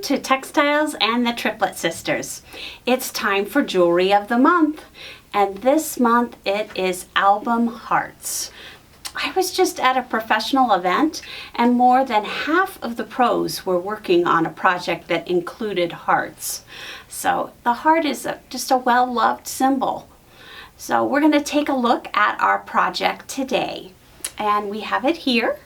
to Textiles and the Triplet Sisters. It's time for Jewelry of the Month, and this month it is album hearts. I was just at a professional event and more than half of the pros were working on a project that included hearts. So the heart is just a well-loved symbol. So we're going to take a look at our project today, and we have it here.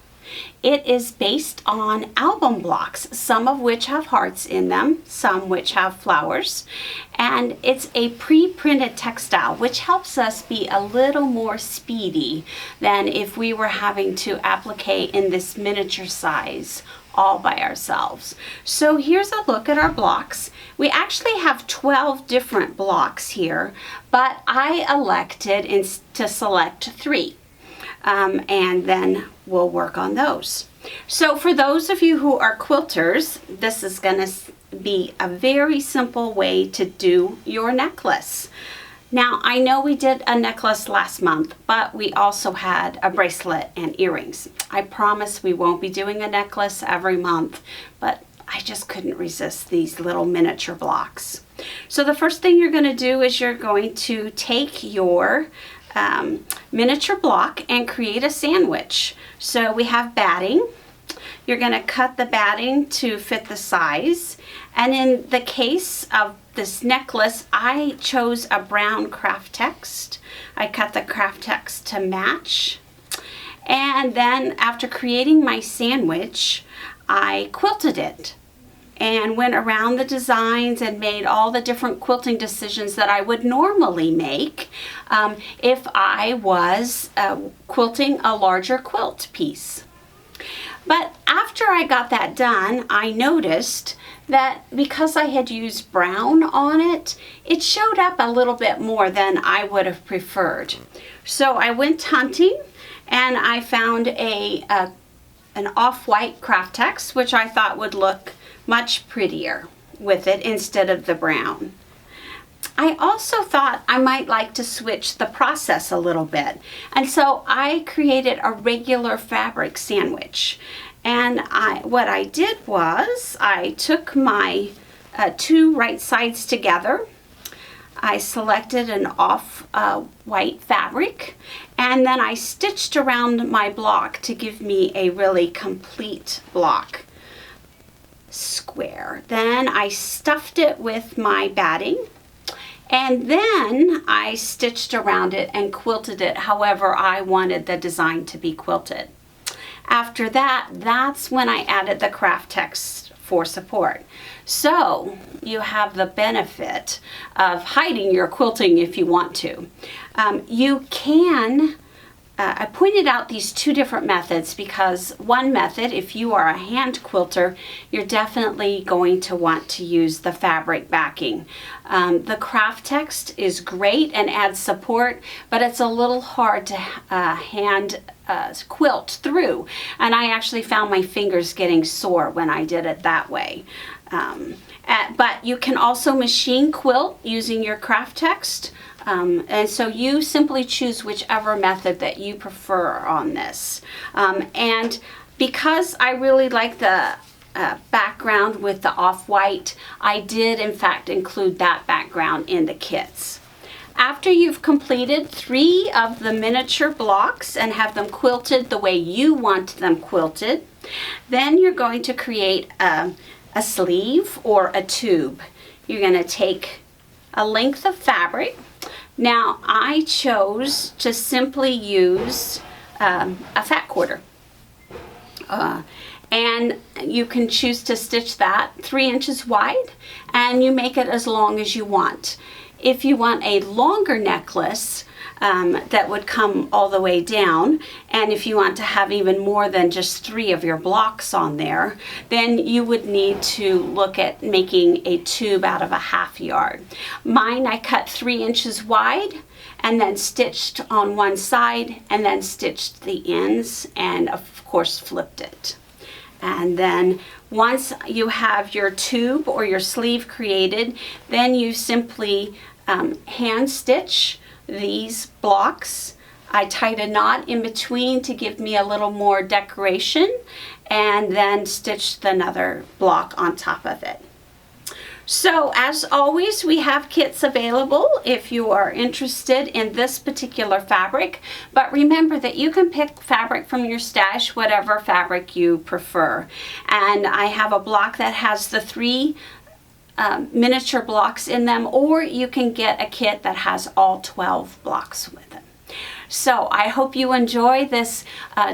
It is based on album blocks, some of which have hearts in them, some which have flowers, and it's a pre-printed textile, which helps us be a little more speedy than if we were having to applicate in this miniature size all by ourselves. So here's a look at our blocks. We actually have 12 different blocks here, but I elected to select 3. And then we'll work on those. So for those of you who are quilters, this is going to be a very simple way to do your necklace. Now, I know we did a necklace last month, but we also had a bracelet and earrings. I promise we won't be doing a necklace every month, but I just couldn't resist these little miniature blocks. So the first thing you're going to do is you're going to take your miniature block and create a sandwich. So we have batting. You're going to cut the batting to fit the size. And in the case of this necklace, I chose a brown craft text. I cut the craft text to match. And then after creating my sandwich, I quilted it and went around the designs and made all the different quilting decisions that I would normally make if I was quilting a larger quilt piece. But after I got that done, I noticed that because I had used brown on it, it showed up a little bit more than I would have preferred. So I went hunting and I found an off-white craft text, which I thought would look much prettier with it instead of the brown. I also thought I might like to switch the process a little bit, and so I created a regular fabric sandwich. And what I did was I took my 2 right sides together. I selected an off-white fabric, and then I stitched around my block to give me a really complete block square. Then I stuffed it with my batting, and then I stitched around it and quilted it however I wanted the design to be quilted. After that, that's when I added the craft text for support. So you have the benefit of hiding your quilting if you want to. You can I pointed out these 2 different methods because one method, if you are a hand quilter, you're definitely going to want to use the fabric backing. The craft text is great and adds support, but it's a little hard to hand quilt through. And I actually found my fingers getting sore when I did it that way. But you can also machine quilt using your craft text. And so you simply choose whichever method that you prefer on this. And because I really like the background with the off-white, I did in fact include that background in the kits. After you've completed 3 of the miniature blocks and have them quilted the way you want them quilted, then you're going to create a sleeve or a tube. You're going to take a length of fabric. Now I chose to simply use a fat quarter. And you can choose to stitch that 3 inches wide, and you make it as long as you want. If you want a longer necklace that would come all the way down, and if you want to have even more than just 3 of your blocks on there, then you would need to look at making a tube out of a 1/2 yard. Mine I cut 3 inches wide and then stitched on one side and then stitched the ends and of course flipped it. And then once you have your tube or your sleeve created, then you simply hand stitch these blocks. I tied a knot in between to give me a little more decoration, and then stitched another block on top of it. So as always, we have kits available if you are interested in this particular fabric, but remember that you can pick fabric from your stash, whatever fabric you prefer. And I have a block that has the 3 miniature blocks in them, or you can get a kit that has all 12 blocks with it. So I hope you enjoy this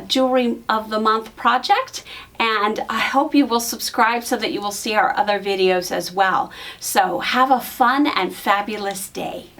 Jewelry of the Month project, and I hope you will subscribe so that you will see our other videos as well. So have a fun and fabulous day.